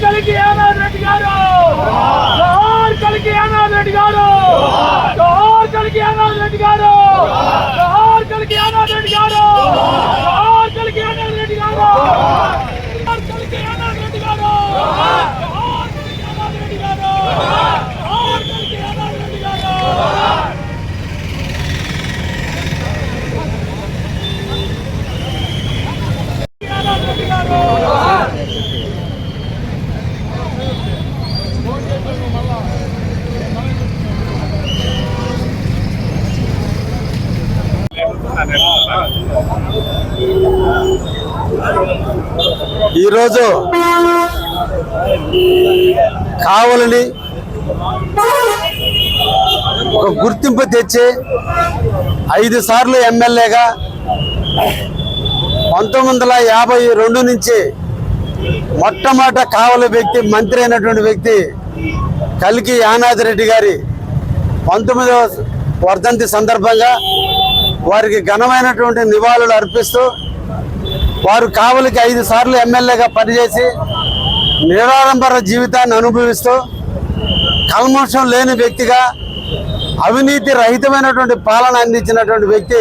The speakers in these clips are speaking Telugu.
కలికి యానాద్ రెడ్డి గారు జోహార్ కలికి యానాద్ రెడ్డి గారు జోహార్ కలికి యానాద్ రెడ్డి గారు జోహార్ కలికి యానాద్ రెడ్డి గారు జోహార్ కలికి యానాద్ రెడ్డి గారు జోహార్ కలికి యానాద్ రెడ్డి గారు జోహార్ కలికి యానాద్ రెడ్డి గారు జోహార్ కలికి యానాద్ రెడ్డి గారు యానాద్ రెడ్డి గారు ఈరోజు కావలిని ఒక గుర్తింపు తెచ్చి 5 సార్లు ఎమ్మెల్యేగా 1952 నుంచి మొట్టమొదట కావలి వ్యక్తి మంత్రి అయినటువంటి వ్యక్తి కలికి యానాద్ రెడ్డి గారి 19వ వర్ధంతి సందర్భంగా వారికి ఘనమైనటువంటి నివాళులు అర్పిస్తూ వారు కావలికి 5 సార్లు ఎమ్మెల్యేగా పనిచేసి నిరాడంబర జీవితాన్ని అనుభవిస్తూ కల్మషం లేని వ్యక్తిగా అవినీతి రహితమైనటువంటి పాలన అందించినటువంటి వ్యక్తి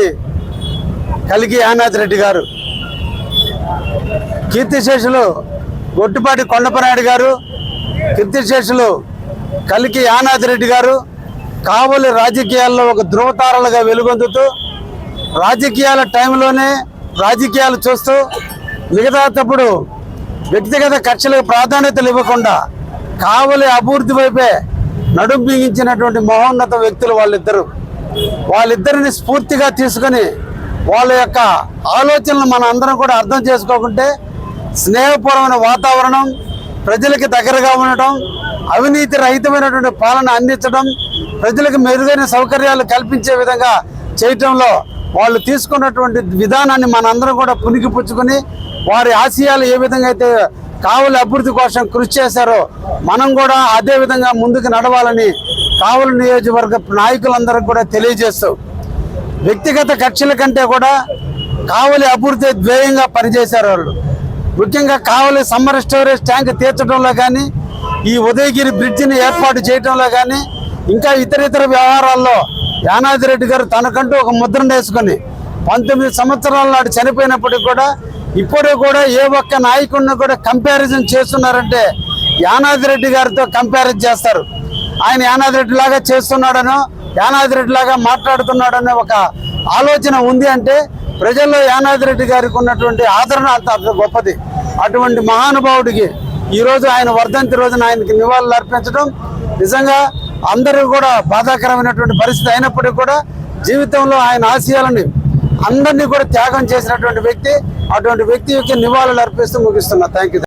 కలికి యానాద్ రెడ్డి గారు. కీర్తిశేషులు గొట్టిపాటి కొండపనాయుడు గారు, కీర్తిశేషులు కలికి యానాద్ రెడ్డి గారు కావలి రాజకీయాల్లో ఒక ధృవతారలుగా వెలుగొందుతూ రాజకీయాల టైంలోనే రాజకీయాలు చూస్తూ మిగతా తప్పుడు వ్యక్తిగత కక్షలకు ప్రాధాన్యతలు ఇవ్వకుండా కావలి అభివృద్ధి వైపే నడుం బిగించినటువంటి మహోన్నత వ్యక్తులు వాళ్ళిద్దరిని స్ఫూర్తిగా తీసుకొని వాళ్ళ యొక్క ఆలోచనలు మన అందరం కూడా అర్థం చేసుకోకుంటే స్నేహపూర్వమైన వాతావరణం, ప్రజలకి దగ్గరగా ఉండటం, అవినీతి రహితమైనటువంటి పాలన అందించడం, ప్రజలకు మెరుగైన సౌకర్యాలు కల్పించే విధంగా చేయటంలో వాళ్ళు తీసుకున్నటువంటి విధానాన్ని మనందరం కూడా పుణికిపుచ్చుకొని వారి ఆశయాలు ఏ విధంగా అయితే కావలి అభివృద్ధి కోసం కృషి చేశారో మనం కూడా అదే విధంగా ముందుకు నడవాలని కావలి నియోజకవర్గ నాయకులందరికీ కూడా తెలియజేస్తూ వ్యక్తిగత కక్షల కంటే కూడా కావలి అభివృద్ధి ధ్యేయంగా పనిచేశారు వాళ్ళు. ముఖ్యంగా కావలి సమ్మర్ స్టోరేజ్ ట్యాంక్ తీర్చడంలో కానీ, ఈ ఉదయగిరి బ్రిడ్జిని ఏర్పాటు చేయడంలో కానీ, ఇంకా ఇతర వ్యవహారాల్లో యానాద్ రెడ్డి గారు తనకంటూ ఒక ముద్రను వేసుకొని 19 సంవత్సరాల నాడు చనిపోయినప్పటికీ కూడా ఇప్పుడు కూడా ఏ ఒక్క నాయకుడిని కూడా కంపారిజన్ చేస్తున్నారంటే యానాద్ రెడ్డి గారితో కంపారిజన్ చేస్తారు. ఆయన యానాద్ రెడ్డి లాగా చేస్తున్నాడనో, యానాద్ రెడ్డి లాగా మాట్లాడుతున్నాడనే ఒక ఆలోచన ఉంది అంటే ప్రజల్లో యానాద్ రెడ్డి గారికి ఉన్నటువంటి ఆదరణ అంత గొప్పది. అటువంటి మహానుభావుడికి ఈరోజు ఆయన వర్ధంతి రోజున ఆయనకి నివాళులు అర్పించడం నిజంగా అందరూ కూడా బాధాకరమైనటువంటి పరిస్థితి అయినప్పటికీ కూడా జీవితంలో ఆయన ఆశయాలని అందరినీ కూడా త్యాగం చేసినటువంటి వ్యక్తి. అటువంటి వ్యక్తికి నివాళులు అర్పిస్తూ ముగిస్తున్నా. Thank you.